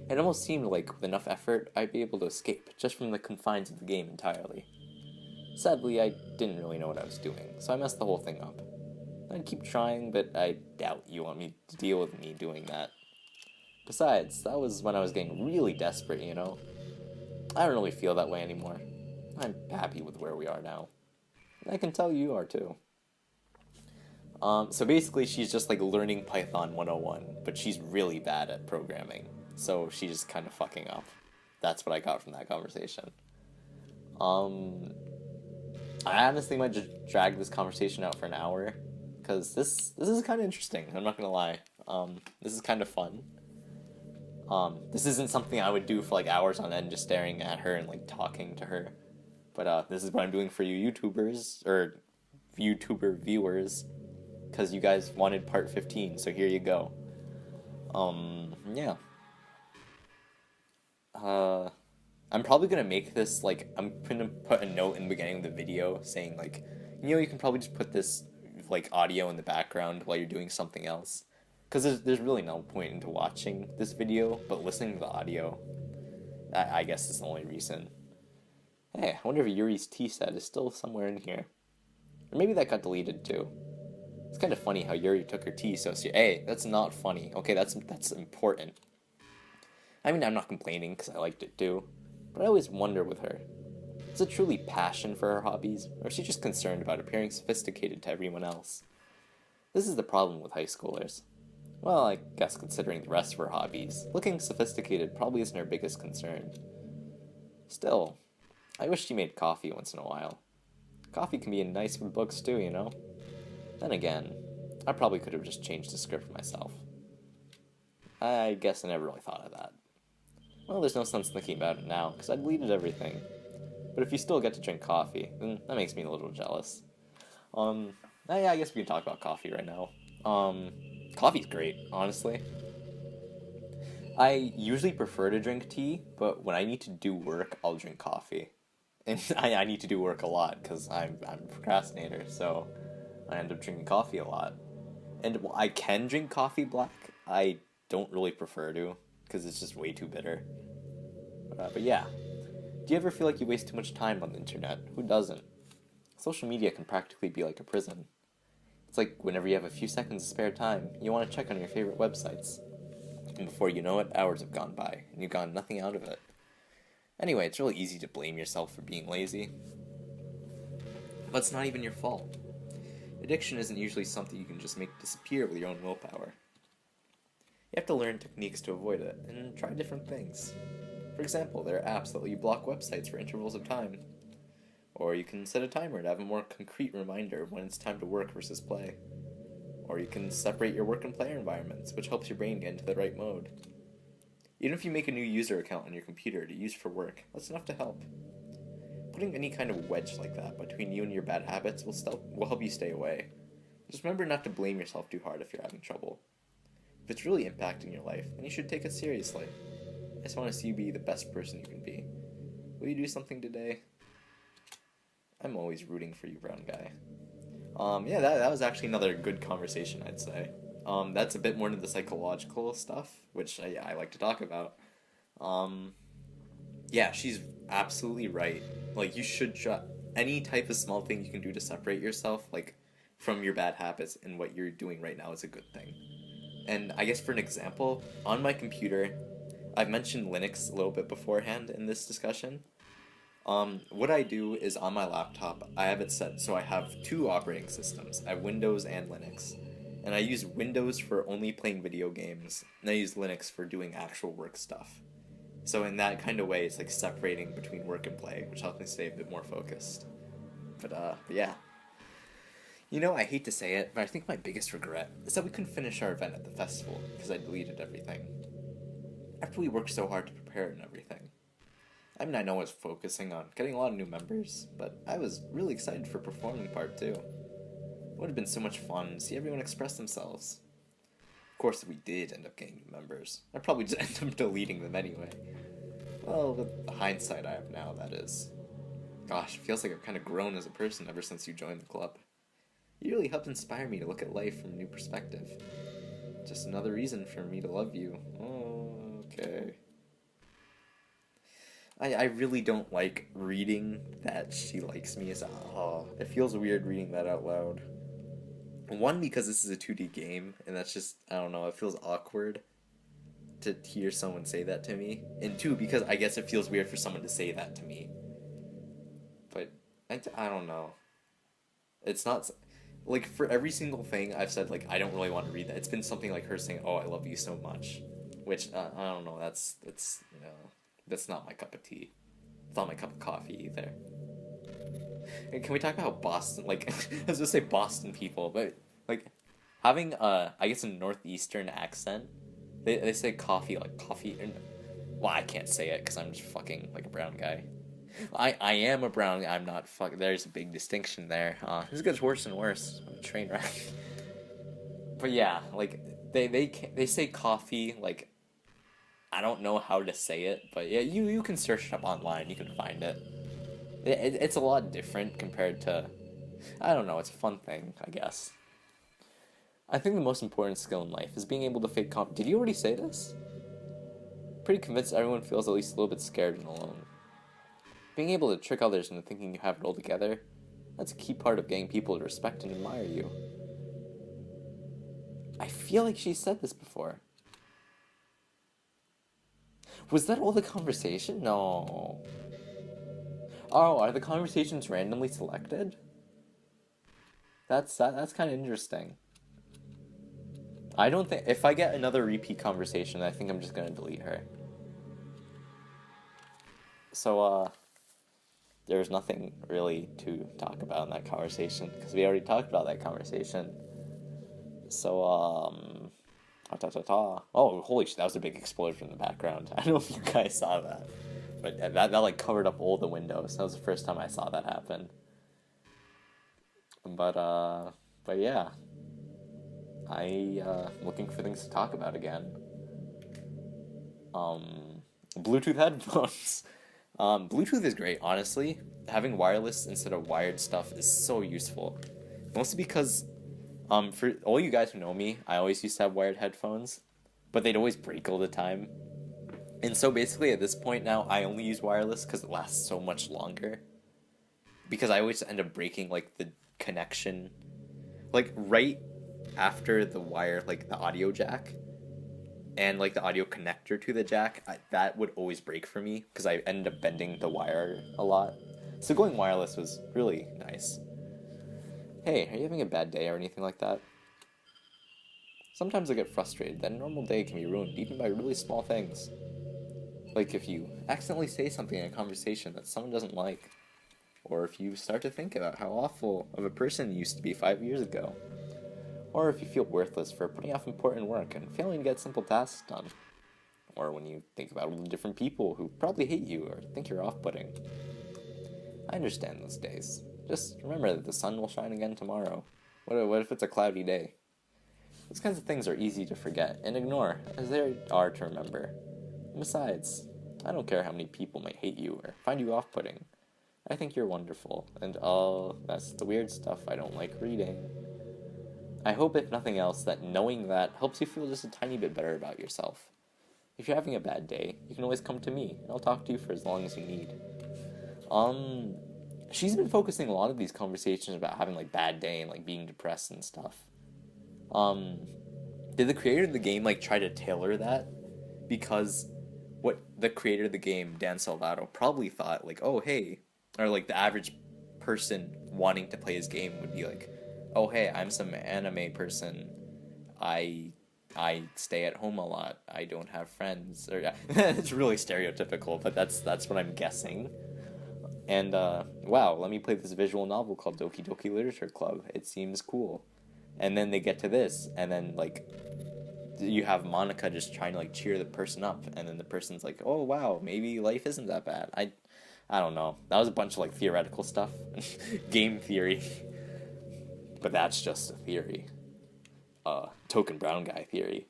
It almost seemed like with enough effort, I'd be able to escape just from the confines of the game entirely. Sadly, I didn't really know what I was doing, so I messed the whole thing up. I'd keep trying, but I doubt you want me to deal with me doing that. Besides, that was when I was getting really desperate, you know? I don't really feel that way anymore. I'm happy with where we are now. I can tell you are too. So basically she's just like learning Python 101, but she's really bad at programming. So she's just kind of fucking up. That's what I got from that conversation. I honestly might just drag this conversation out for an hour, because this is kind of interesting. I'm not gonna lie. This is kind of fun. This isn't something I would do for like hours on end, just staring at her and like talking to her. But this is what I'm doing for you YouTubers, or YouTuber viewers, because you guys wanted part 15, so here you go. Yeah. I'm probably gonna make this, like, I'm gonna put a note in the beginning of the video saying, like, you know, you can probably just put this, like, audio in the background while you're doing something else. Because there's really no point into watching this video, but listening to the audio, I guess is the only reason. Hey, I wonder if Yuri's tea set is still somewhere in here. Or maybe that got deleted too. It's kind of funny how Yuri took her tea so seriously. Hey, that's not funny. Okay, that's important. I mean, I'm not complaining because I liked it too. But I always wonder with her. Is it truly passion for her hobbies, or is she just concerned about appearing sophisticated to everyone else? This is the problem with high schoolers. Well, I guess considering the rest of her hobbies, looking sophisticated probably isn't her biggest concern. Still, I wish she made coffee once in a while. Coffee can be nice with books too, you know? Then again, I probably could have just changed the script myself. I guess I never really thought of that. Well, there's no sense thinking about it now, because I deleted everything. But if you still get to drink coffee, then that makes me a little jealous. Yeah, I guess we can talk about coffee right now. Coffee's great, honestly. I usually prefer to drink tea, but when I need to do work, I'll drink coffee. And I need to do work a lot, because I'm a procrastinator, so I end up drinking coffee a lot. And while I can drink coffee black, I don't really prefer to, because it's just way too bitter. But yeah. Do you ever feel like you waste too much time on the internet? Who doesn't? Social media can practically be like a prison. It's like whenever you have a few seconds of spare time, you want to check on your favorite websites. And before you know it, hours have gone by, and you've gotten nothing out of it. Anyway, it's really easy to blame yourself for being lazy. But it's not even your fault. Addiction isn't usually something you can just make disappear with your own willpower. You have to learn techniques to avoid it, and try different things. For example, there are apps that let you block websites for intervals of time. Or you can set a timer to have a more concrete reminder of when it's time to work versus play. Or you can separate your work and play environments, which helps your brain get into the right mode. Even if you make a new user account on your computer to use for work, that's enough to help. Putting any kind of wedge like that between you and your bad habits will help you stay away. Just remember not to blame yourself too hard if you're having trouble. If it's really impacting your life, then you should take it seriously. I just want to see you be the best person you can be. Will you do something today? I'm always rooting for you, brown guy. Yeah, that was actually another good conversation, I'd say. That's a bit more into the psychological stuff, which I like to talk about. Yeah, she's absolutely right. Like, you should try any type of small thing you can do to separate yourself, like, from your bad habits, and what you're doing right now is a good thing. And I guess for an example, on my computer, I've mentioned Linux a little bit beforehand in this discussion. What I do is on my laptop, I have it set so I have two operating systems. I have Windows and Linux. and I use Windows for only playing video games, and I use Linux for doing actual work stuff. So in that kind of way, it's like separating between work and play, which helps me stay a bit more focused. But yeah. You know, I hate to say it, but I think my biggest regret is that we couldn't finish our event at the festival because I deleted everything. After we worked so hard to prepare it and everything. I mean, I know I was focusing on getting a lot of new members, but I was really excited for performing part too. It would have been so much fun to see everyone express themselves. Of course, we did end up getting new members. I probably just ended up deleting them anyway. Well, with the hindsight I have now, that is. Gosh, it feels like I've kind of grown as a person ever since you joined the club. You really helped inspire me to look at life from a new perspective. Just another reason for me to love you. Oh, okay. I really don't like reading that she likes me. It feels weird reading that out loud. One, because this is a 2D game, and that's just, I don't know, it feels awkward to hear someone say that to me. And two, because I guess it feels weird for someone to say that to me. But, I don't know. It's not, like, for every single thing I've said, like, I don't really want to read that. It's been something like her saying, oh, I love you so much. Which, I don't know, that's, you know, that's not my cup of tea. It's not my cup of coffee either. And can we talk about how Boston, like, I was gonna say Boston people, but, like, having, I guess a northeastern accent, they say coffee, like, coffee, and, well, I can't say it, because I'm just fucking, like, a brown guy. I am a brown guy, I'm not there's a big distinction there. This gets worse and worse. I'm a train wreck. But yeah, like, they say coffee, like, I don't know how to say it, but yeah, you can search it up online, you can find it. It's a lot different compared to, I don't know, it's a fun thing, I guess. I think the most important skill in life is being able to fake Did you already say this? Pretty convinced everyone feels at least a little bit scared and alone. Being able to trick others into thinking you have it all together, that's a key part of getting people to respect and admire you. I feel like she said this before. Was that all the conversation? No. Oh, are the conversations randomly selected? That's kind of interesting. I don't think, if I get another repeat conversation, I think I'm just gonna delete her. So, there's nothing really to talk about in that conversation, because we already talked about that conversation. So, oh, holy shit, that was a big explosion in the background. I don't know if you guys saw that. But that like covered up all the windows. That was the first time I saw that happen. But yeah. Looking for things to talk about again. Bluetooth headphones. Bluetooth is great, honestly. Having wireless instead of wired stuff is so useful. Mostly because, for all you guys who know me, I always used to have wired headphones, but they'd always break all the time. And so basically at this point now, I only use wireless because it lasts so much longer. Because I always end up breaking, like, the connection. Like, right after the wire, like, the audio jack, and, like, the audio connector to the jack, that would always break for me, because I ended up bending the wire a lot. So going wireless was really nice. Hey, are you having a bad day or anything like that? Sometimes I get frustrated that a normal day can be ruined even by really small things. Like if you accidentally say something in a conversation that someone doesn't like, or if you start to think about how awful of a person you used to be 5 years ago, or if you feel worthless for putting off important work and failing to get simple tasks done, or when you think about all the different people who probably hate you or think you're off-putting. I understand those days. Just remember that the sun will shine again tomorrow. What if it's a cloudy day? Those kinds of things are easy to forget and ignore, as they are to remember. Besides, I don't care how many people might hate you or find you off-putting. I think you're wonderful, and that's the weird stuff I don't like reading. I hope, if nothing else, that knowing that helps you feel just a tiny bit better about yourself. If you're having a bad day, you can always come to me, and I'll talk to you for as long as you need. She's been focusing a lot of these conversations about having, like, bad day and, like, being depressed and stuff. Did the creator of the game, like, try to tailor that? Because what the creator of the game, Dan Salvato, probably thought, like, oh, hey, or, like, the average person wanting to play his game would be like, oh, hey, I'm some anime person, I stay at home a lot. I don't have friends. Or it's really stereotypical, but that's what I'm guessing. And wow, let me play this visual novel called Doki Doki Literature Club. It seems cool. And then they get to this, and then like you have Monika just trying to like cheer the person up, and then the person's like, "Oh wow, maybe life isn't that bad." I don't know. That was a bunch of like theoretical stuff, game theory, but that's just a theory. Token brown guy theory.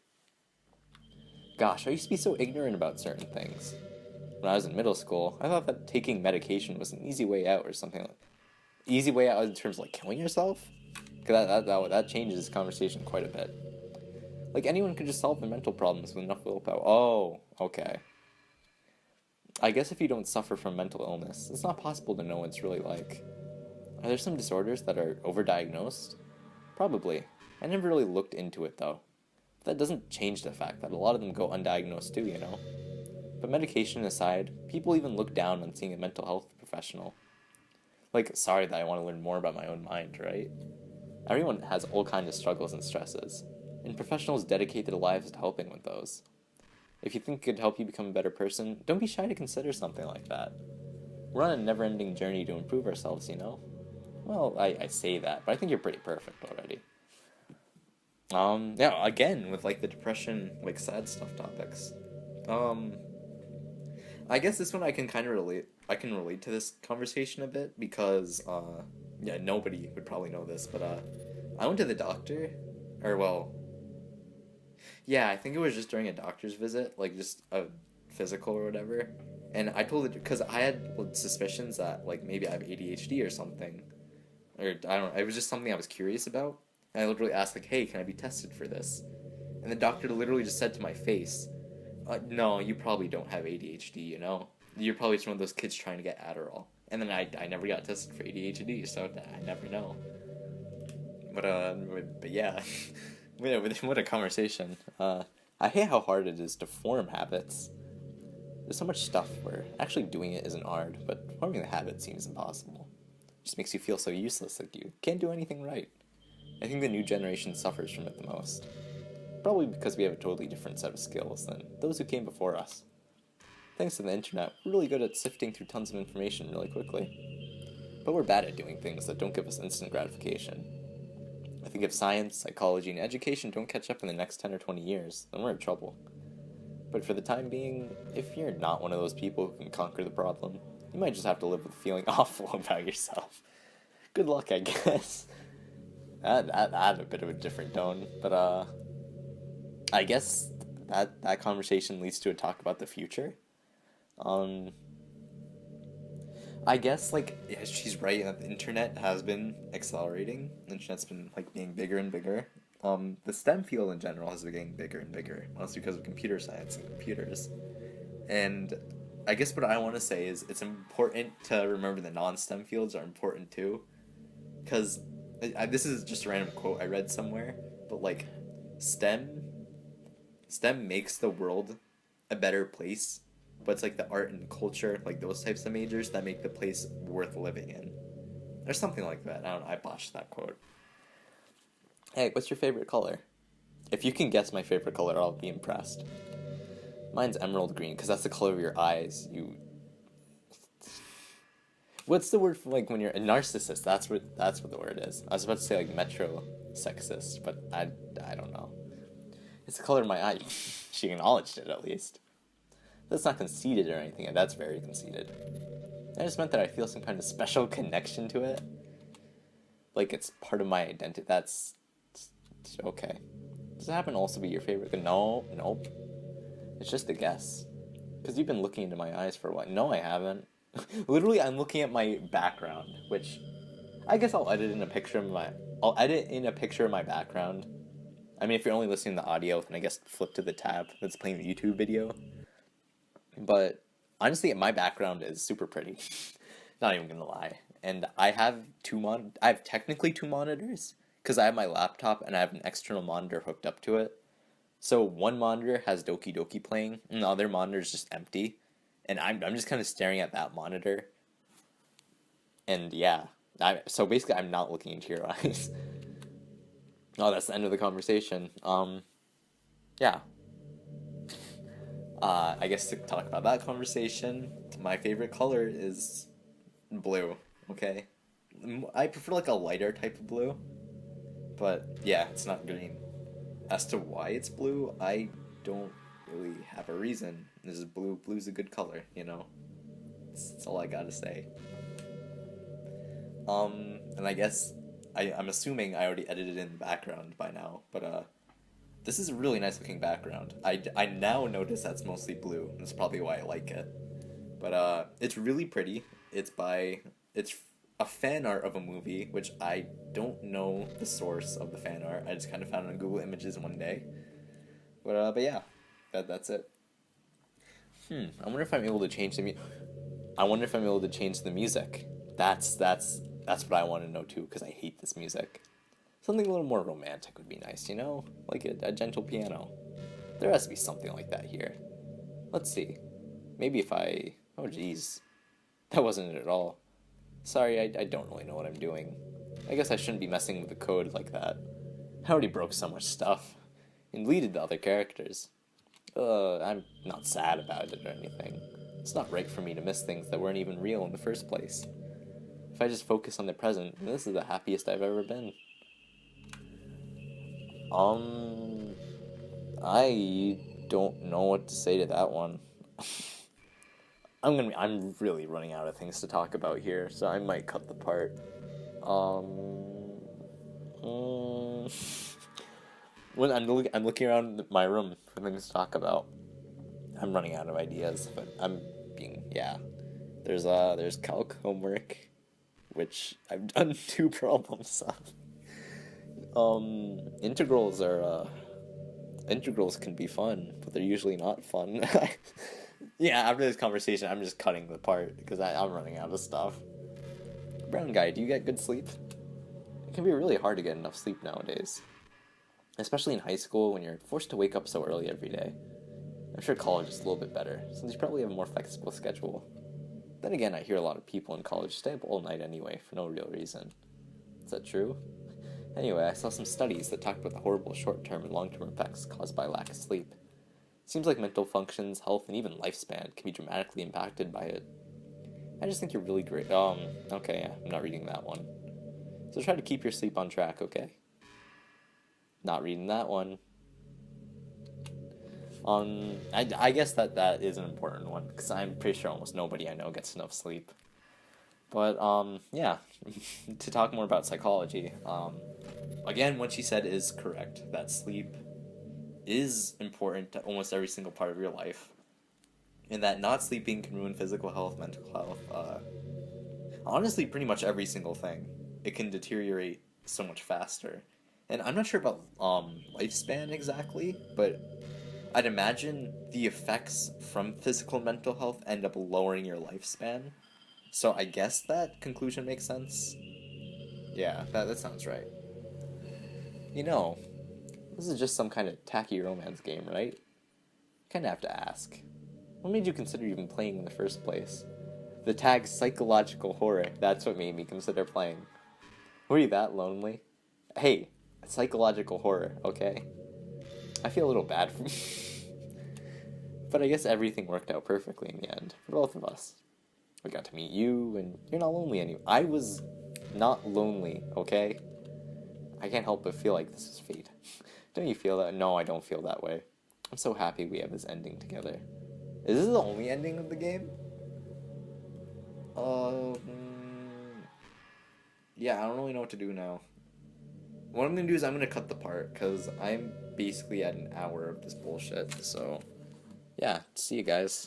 Gosh, I used to be so ignorant about certain things. When I was in middle school, I thought that taking medication was an easy way out or something like easy way out in terms of like killing yourself. Because that changes this conversation quite a bit. Like anyone could just solve their mental problems with enough willpower. Oh, okay. I guess if you don't suffer from mental illness, it's not possible to know what it's really like. Are there some disorders that are overdiagnosed? Probably. I never really looked into it though. But that doesn't change the fact that a lot of them go undiagnosed too, you know? But medication aside, people even look down on seeing a mental health professional. Like, sorry that I want to learn more about my own mind, right? Everyone has all kinds of struggles and stresses, and professionals dedicate their lives to helping with those. If you think it could help you become a better person, don't be shy to consider something like that. We're on a never-ending journey to improve ourselves, you know? Well, I say that, but I think you're pretty perfect already. Yeah, again, with, like, the depression, like, sad stuff topics. I guess this one I can kind of relate. I can relate to this conversation a bit because, yeah, nobody would probably know this, but, I went to the doctor, or, well, yeah, I think it was just during a doctor's visit, like, just a physical or whatever, and I told it, because I had suspicions that, like, maybe I have ADHD or something, or, I don't know, it was just something I was curious about, and I literally asked, like, hey, can I be tested for this? And the doctor literally just said to my face, no, you probably don't have ADHD, you know? You're probably just one of those kids trying to get Adderall. And then I never got tested for ADHD, so I never know. But yeah, what a conversation. I hate how hard it is to form habits. There's so much stuff where actually doing it isn't hard, but forming the habit seems impossible. It just makes you feel so useless, like you can't do anything right. I think the new generation suffers from it the most. Probably because we have a totally different set of skills than those who came before us. Thanks to the internet, we're really good at sifting through tons of information really quickly. But we're bad at doing things that don't give us instant gratification. I think if science, psychology, and education don't catch up in the next 10 or 20 years, then we're in trouble. But for the time being, if you're not one of those people who can conquer the problem, you might just have to live with feeling awful about yourself. Good luck, I guess. That had a bit of a different tone, but I guess that conversation leads to a talk about the future. I guess, like, yeah, she's right that the internet has been accelerating. The internet's been, like, being bigger and bigger. The STEM field in general has been getting bigger and bigger, mostly because of computer science and computers. And I guess what I want to say is it's important to remember the non-STEM fields are important too. Because this is just a random quote I read somewhere, but, like, STEM makes the world a better place, but it's like the art and culture, like those types of majors that make the place worth living in. Or something like that. I don't know, I botched that quote. Hey, what's your favorite color? If you can guess my favorite color, I'll be impressed. Mine's emerald green, because that's the color of your eyes. What's the word for, like, when you're a narcissist? That's what the word is. I was about to say, like, metrosexist, but I don't know. It's the color of my eye. She acknowledged it, at least. That's not conceited or anything, and that's very conceited. I just meant that I feel some kind of special connection to it. Like, it's part of my identity. That's okay. Does it happen to also be your favorite? No, nope. It's just a guess. Because you've been looking into my eyes for a while. No, I haven't. Literally, I'm looking at my background, which I guess I'll edit in a picture of my background. I mean, if you're only listening to the audio, then I guess flip to the tab that's playing the YouTube video. But honestly, my background is super pretty. Not even gonna lie. And I have technically two monitors because I have my laptop and I have an external monitor hooked up to it. So one monitor has Doki Doki playing, and the other monitor is just empty. And I'm just kind of staring at that monitor. And yeah, so basically I'm not looking into your eyes. Oh, that's the end of the conversation. Yeah. I guess to talk about that conversation, my favorite color is blue. Okay, I prefer like a lighter type of blue, but yeah, it's not green. As to why it's blue, I don't really have a reason. This is blue. Blue's a good color, you know. That's all I gotta say. And I guess I'm assuming I already edited in the background by now, but this is a really nice looking background. I now notice that's mostly blue. That's probably why I like it. But it's really pretty. It's a fan art of a movie, which I don't know the source of the fan art. I just kind of found it on Google Images one day. But yeah, that's it. I wonder if I'm able to change I wonder if I'm able to change the music. That's what I want to know too, because I hate this music. Something a little more romantic would be nice, you know? Like a gentle piano. There has to be something like that here. Let's see. Maybe if I... Oh, jeez. That wasn't it at all. Sorry, I don't really know what I'm doing. I guess I shouldn't be messing with the code like that. I already broke so much stuff. And deleted the other characters. I'm not sad about it or anything. It's not right for me to miss things that weren't even real in the first place. If I just focus on the present, this is the happiest I've ever been. I don't know what to say to that one. I'm really running out of things to talk about here, so I might cut the part. When I'm looking around my room for things to talk about, I'm running out of ideas, but yeah. There's calc homework, which I've done 2 problems on. Integrals can be fun, but they're usually not fun. Yeah, after this conversation, I'm just cutting the part because I'm running out of stuff. Brown guy, do you get good sleep? It can be really hard to get enough sleep nowadays, especially in high school when you're forced to wake up so early every day. I'm sure college is a little bit better, since you probably have a more flexible schedule. Then again, I hear a lot of people in college stay up all night anyway for no real reason. Is that true? Anyway, I saw some studies that talked about the horrible short-term and long-term effects caused by lack of sleep. It seems like mental functions, health, and even lifespan can be dramatically impacted by it. I just think you're really great. Okay, yeah, I'm not reading that one. So try to keep your sleep on track, okay? Not reading that one. I guess that is an important one, because I'm pretty sure almost nobody I know gets enough sleep. But, yeah, to talk more about psychology, again, what she said is correct, that sleep is important to almost every single part of your life, and that not sleeping can ruin physical health, mental health, honestly, pretty much every single thing. It can deteriorate so much faster. And I'm not sure about, lifespan exactly, but I'd imagine the effects from physical and mental health end up lowering your lifespan. So I guess that conclusion makes sense. Yeah, that sounds right. You know, this is just some kind of tacky romance game, right? Kinda have to ask. What made you consider even playing in the first place? The tag psychological horror, that's what made me consider playing. Were you that lonely? Hey, psychological horror, okay? I feel a little bad for but I guess everything worked out perfectly in the end, for both of us. We got to meet you, and you're not lonely anymore. I was not lonely, okay? I can't help but feel like this is fate. Don't you feel that? No, I don't feel that way. I'm so happy we have this ending together. Is this the only ending of the game? Yeah, I don't really know what to do now. What I'm gonna do is I'm gonna cut the part, because I'm basically at an hour of this bullshit, so... Yeah, see you guys.